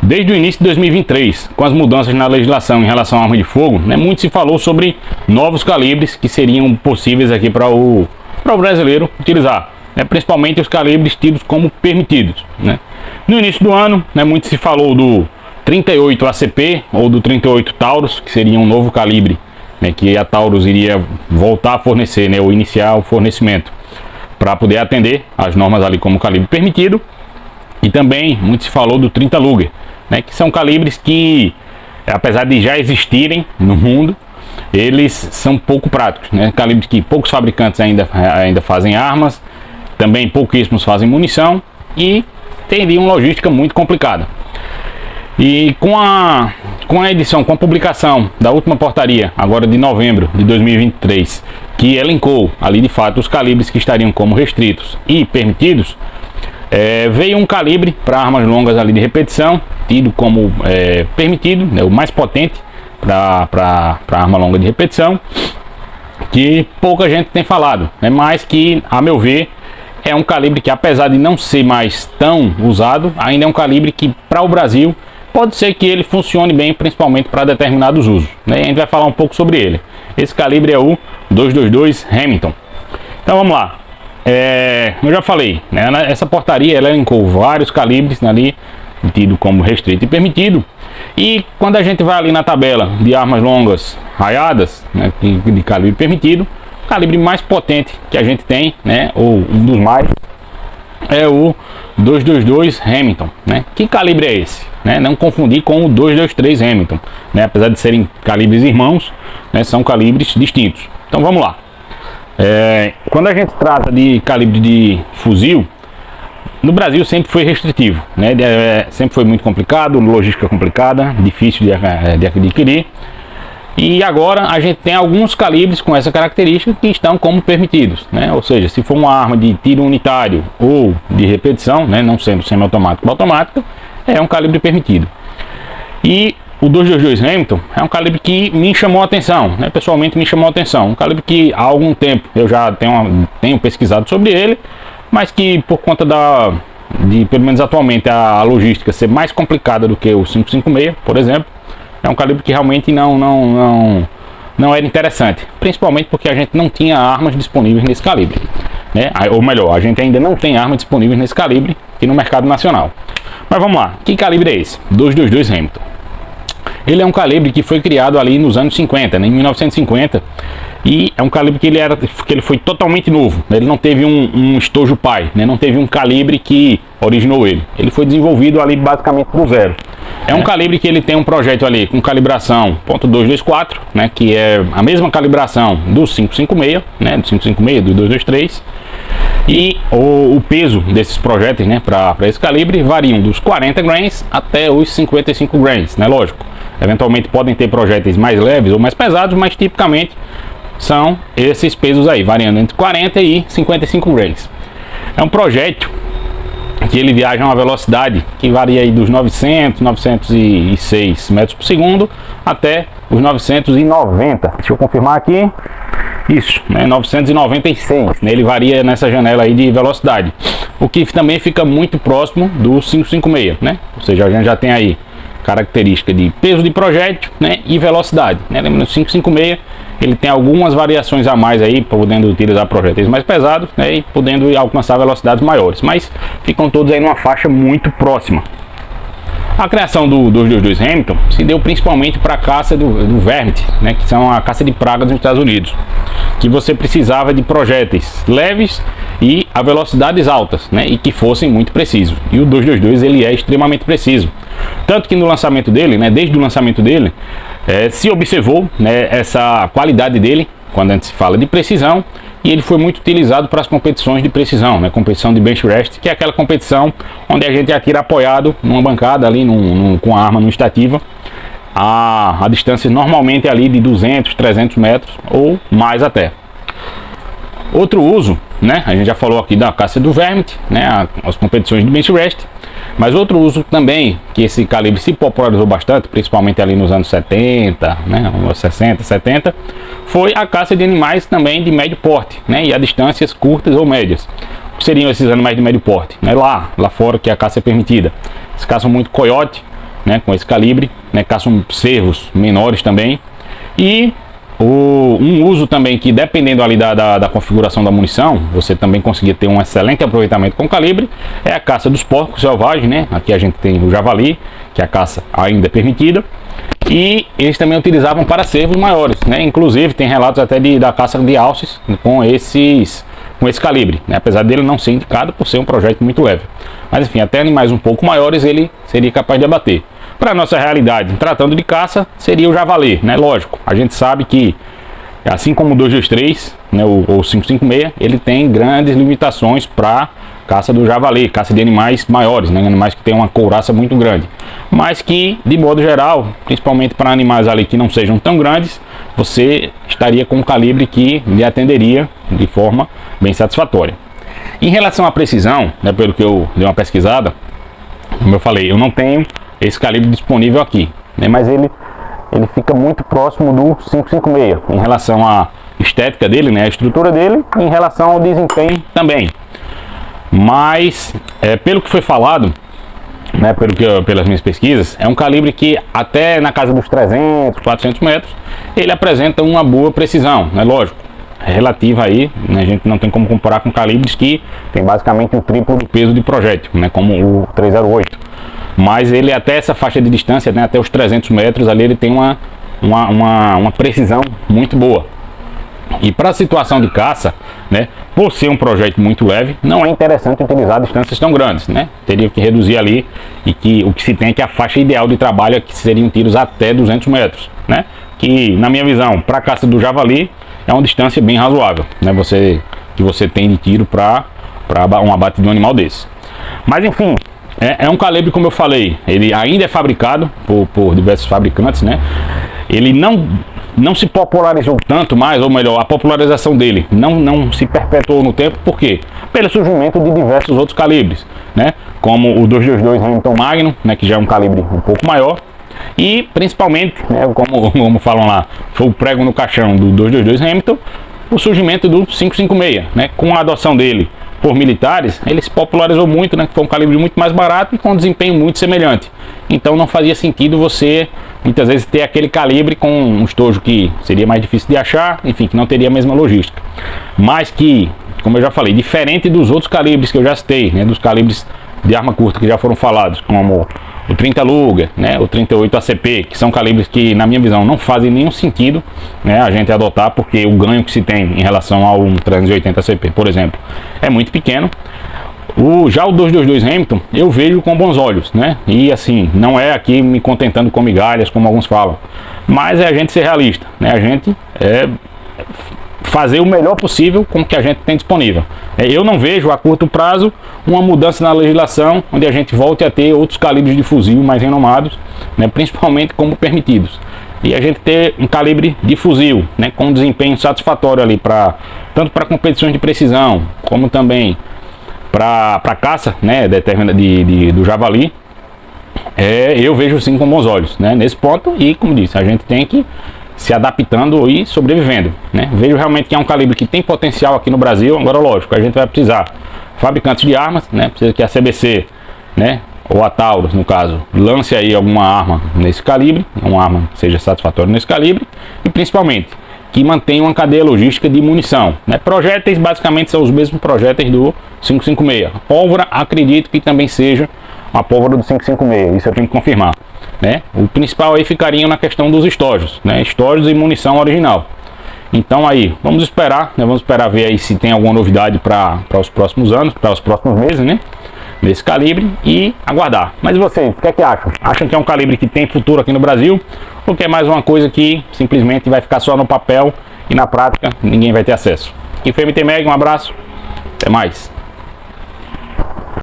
Desde o início de 2023, com as mudanças na legislação em relação à arma de fogo, muito se falou sobre novos calibres que seriam possíveis aqui para o brasileiro utilizar, principalmente os calibres tidos como permitidos. No início do ano, muito se falou do 38 ACP ou do 38 Taurus, que seria um novo calibre, que a Taurus iria voltar a fornecer, ou iniciar o fornecimento para poder atender as normas ali como calibre permitido. E também muito se falou do 30 Luger, que são calibres que, apesar de já existirem no mundo, eles são pouco práticos, calibres que poucos fabricantes ainda fazem armas, também pouquíssimos fazem munição e teriam logística muito complicada. E com a publicação da última portaria, agora de novembro de 2023, que elencou ali de fato os calibres que estariam como restritos e permitidos, veio um calibre para armas longas ali de repetição, tido como permitido, o mais potente para arma longa de repetição, que pouca gente tem falado, mas que, a meu ver, é um calibre que, apesar de não ser mais tão usado, ainda é um calibre que para o Brasil pode ser que ele funcione bem, principalmente para determinados usos. A gente vai falar um pouco sobre ele. Esse calibre é o 222 Remington. Então vamos lá. Eu já falei, essa portaria ela elencou vários calibres ali, tido como restrito e permitido. E quando a gente vai ali na tabela de armas longas raiadas, de calibre permitido, o calibre mais potente que a gente tem, ou um dos mais, é o 222 Remington. Que calibre é esse? Não confundir com o 223 Remington, apesar de serem calibres irmãos, são calibres distintos. Então vamos lá. Quando a gente trata de calibre de fuzil, no Brasil sempre foi restritivo, sempre foi muito complicado, logística complicada, difícil de adquirir. E agora a gente tem alguns calibres com essa característica que estão como permitidos, ou seja, se for uma arma de tiro unitário ou de repetição, não sendo semiautomático ou automática, é um calibre permitido. E o 222 Remington é um calibre que me chamou a atenção, pessoalmente me chamou a atenção. Um calibre que há algum tempo eu já tenho pesquisado sobre ele, mas que por conta de pelo menos atualmente, a logística ser mais complicada do que o 556, por exemplo, é um calibre que realmente não era interessante. Principalmente porque a gente não tinha armas disponíveis nesse calibre. Ou melhor, a gente ainda não tem armas disponíveis nesse calibre aqui no mercado nacional. Mas vamos lá, que calibre é esse? 222 Remington. Ele é um calibre que foi criado ali nos anos 50, em 1950, e é um calibre que ele foi totalmente novo. Ele não teve um estojo pai, não teve um calibre que originou ele. Ele foi desenvolvido ali basicamente do zero. É um calibre que ele tem um projeto ali com calibração .224, que é a mesma calibração do 556, do 556, do 223. E o peso desses projéteis, para esse calibre variam dos 40 grains até os 55 grains, lógico. Eventualmente podem ter projéteis mais leves ou mais pesados, mas tipicamente são esses pesos aí, variando entre 40 e 55 grains. É um projétil que ele viaja a uma velocidade que varia aí dos 906 metros por segundo até os 990. Deixa eu confirmar aqui. Isso, 996. Ele varia nessa janela aí de velocidade, o que também fica muito próximo do 556, Ou seja, a gente já tem aí característica de peso de projétil, e velocidade, Lembrando, o 556 ele tem algumas variações a mais aí, podendo utilizar projéteis mais pesados, e podendo alcançar velocidades maiores, mas ficam todos aí numa faixa muito próxima. A criação do 222 Remington se deu principalmente para a caça do vermite, que são a caça de pragas nos Estados Unidos, que você precisava de projéteis leves e a velocidades altas, e que fossem muito precisos. E o 222 ele é extremamente preciso, tanto que no lançamento dele, desde o lançamento dele, se observou essa qualidade dele quando a gente se fala de precisão. E ele foi muito utilizado para as competições de precisão, competição de bench rest, que é aquela competição onde a gente atira apoiado numa bancada ali com a arma no estativa, a distância normalmente ali de 200, 300 metros ou mais até. Outro uso, a gente já falou aqui da caça do vermite, as competições de bench rest, mas outro uso também que esse calibre se popularizou bastante, principalmente ali nos anos 70, anos 60, 70, foi a caça de animais também de médio porte, e a distâncias curtas ou médias. O que seriam esses animais de médio porte? Lá fora que a caça é permitida. Eles caçam muito coiote, né, com esse calibre, né, caçam cervos menores também. E um uso também que, dependendo ali da configuração da munição, você também conseguir ter um excelente aproveitamento com o calibre, é a caça dos porcos selvagens, né? Aqui a gente tem o javali, que a caça ainda é permitida, e eles também utilizavam para cervos maiores, né? Inclusive tem relatos até da caça de alces com esse calibre, né? Apesar dele não ser indicado por ser um projétil muito leve, mas enfim, até animais um pouco maiores ele seria capaz de abater. Para nossa realidade, tratando de caça, seria o javali, né? Lógico, a gente sabe que, assim como o 223, né, ou 556, ele tem grandes limitações para caça do javali, caça de animais maiores, né? Animais que têm uma couraça muito grande. Mas que, de modo geral, principalmente para animais ali que não sejam tão grandes, você estaria com um calibre que lhe atenderia de forma bem satisfatória. Em relação à precisão, né, pelo que eu dei uma pesquisada, como eu falei, eu não tenho esse calibre disponível aqui, né, mas ele fica muito próximo do 556 em relação à estética dele, né, a estrutura dele, e em relação ao desempenho também. Mas pelo que foi falado, né, pelas minhas pesquisas, é um calibre que até na casa dos 300, 400 metros ele apresenta uma boa precisão, né, lógico, é relativa aí, né, a gente não tem como comparar com calibres que tem basicamente um triplo do peso de projétil, né, como o 308. Mas ele, até essa faixa de distância, né, até os 300 metros ali, ele tem uma precisão muito boa. E para a situação de caça, né, por ser um projétil muito leve, não é interessante utilizar distâncias tão grandes, né? Teria que reduzir ali, e que o que se tem é que a faixa ideal de trabalho é que seriam tiros até 200 metros, né? Que, na minha visão, para a caça do javali, é uma distância bem razoável, né? Que você tem de tiro para um abate de um animal desse. Mas enfim, é um calibre, como eu falei, ele ainda é fabricado por diversos fabricantes, né? Ele não se popularizou tanto mais, ou melhor, a popularização dele não se perpetuou no tempo. Por quê? Pelo surgimento de diversos outros calibres, né? Como o 222 Remington Magnum, né, que já é um calibre um pouco maior, e principalmente, né, como falam lá, foi o prego no caixão do 222 Remington, o surgimento do 556, né? Com a adoção dele por militares, ele se popularizou muito, né? Foi um calibre muito mais barato e com um desempenho muito semelhante. Então não fazia sentido você, muitas vezes, ter aquele calibre com um estojo que seria mais difícil de achar, enfim, que não teria a mesma logística. Mas que, como eu já falei, diferente dos outros calibres que eu já citei, né? Dos calibres de arma curta que já foram falados, como o 30 Luger, né, o 38 ACP, que são calibres que, na minha visão, não fazem nenhum sentido, né, a gente adotar, porque o ganho que se tem em relação ao 380 ACP, por exemplo, é muito pequeno. Já o 222 Remington eu vejo com bons olhos, né, e assim, não é aqui me contentando com migalhas, como alguns falam, mas é a gente ser realista, né, a gente fazer o melhor possível com o que a gente tem disponível. Eu não vejo a curto prazo uma mudança na legislação onde a gente volte a ter outros calibres de fuzil mais renomados, né, principalmente como permitidos. E a gente ter um calibre de fuzil, né, com desempenho satisfatório ali, tanto para competições de precisão, como também para caça, né, do javali. Eu vejo sim com bons olhos, né, nesse ponto. E como disse, a gente tem que se adaptando e sobrevivendo, né? Vejo realmente que é um calibre que tem potencial aqui no Brasil. Agora, lógico, a gente vai precisar fabricantes de armas, né? Precisa que a CBC, né, ou a Taurus, no caso, lance aí alguma arma nesse calibre, uma arma que seja satisfatória nesse calibre, e principalmente que mantenha uma cadeia logística de munição, né? Projéteis basicamente são os mesmos projéteis do 556. A pólvora, acredito que também seja uma pólvora do 556, isso eu tenho que confirmar, né? O principal aí ficaria na questão dos estojos, né? Estojos e munição original. Então aí, vamos esperar, né? Vamos esperar ver aí se tem alguma novidade para os próximos anos, para os próximos meses, né? Nesse calibre, e aguardar. Mas vocês, o que é que acham? Acham que é um calibre que tem futuro aqui no Brasil? Ou que é mais uma coisa que simplesmente vai ficar só no papel e na prática ninguém vai ter acesso? Aqui foi MT Mag, um abraço, até mais.